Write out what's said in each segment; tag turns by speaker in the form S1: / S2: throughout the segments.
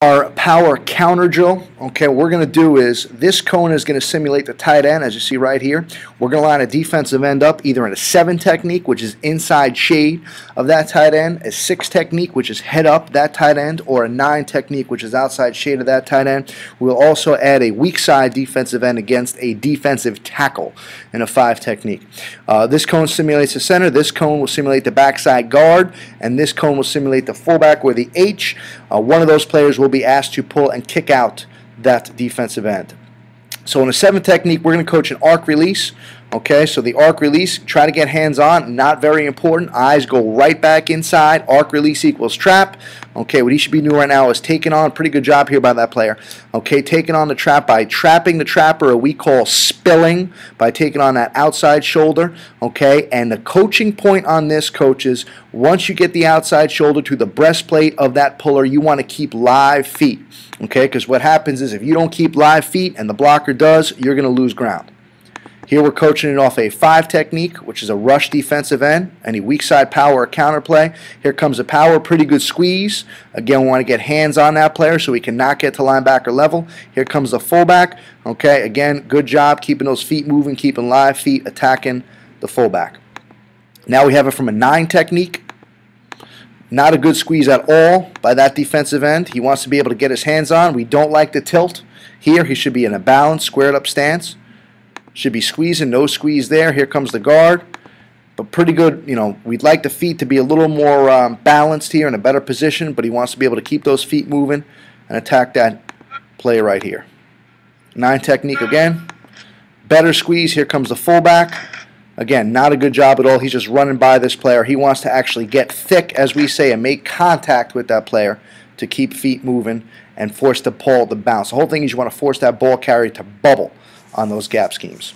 S1: Our power counter drill. Okay, what we're going to do is this cone is going to simulate the tight end, as you see right here. We're going to line a defensive end up either in a 7 technique, which is inside shade of that tight end, a 6 technique, which is head up that tight end, or a 9 technique, which is outside shade of that tight end. We'll also add a weak side defensive end against a defensive tackle in a 5 technique. This cone simulates the center, this cone will simulate the backside guard, and this cone will simulate the fullback or the H. One of those players will be asked to pull and kick out that defensive end. So in a 7 technique, we're going to coach an arc release. Okay, so the arc release, try to get hands on, not very important. Eyes go right back inside. Arc release equals trap. Okay, what he should be doing right now is taking on, pretty good job here by that player. Okay, taking on the trap by trapping the trapper, or we call spilling, by taking on that outside shoulder. Okay, and the coaching point on this, coaches, once you get the outside shoulder to the breastplate of that puller, you want to keep live feet. Okay, because what happens is if you don't keep live feet and the blocker does, you're going to lose ground. Here we're coaching it off a 5 technique, which is a rush defensive end, any weak side power or counter play. Here comes a power, pretty good squeeze. Again, we want to get hands on that player so we can not get to linebacker level. Here comes the fullback. Okay, again, good job keeping those feet moving, keeping live feet, attacking the fullback. Now we have it from a 9 technique. Not a good squeeze at all by that defensive end. He wants to be able to get his hands on. We don't like the tilt. Here he should be in a balanced, squared up stance. Should be squeezing, no squeeze there. Here comes the guard. But pretty good, you know, we'd like the feet to be a little more balanced here in a better position, but he wants to be able to keep those feet moving and attack that player right here. 9 technique again. Better squeeze. Here comes the fullback. Again, not a good job at all. He's just running by this player. He wants to actually get thick, as we say, and make contact with that player to keep feet moving and force the ball to bounce. The whole thing is you want to force that ball carrier to bubble on those gap schemes.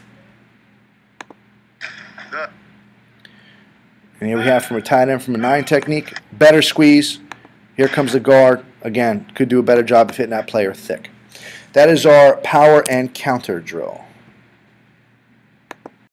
S1: And here we have from a tight end from a 9 technique. Better squeeze. Here comes the guard. Again, could do a better job of hitting that player thick. That is our power and counter drill.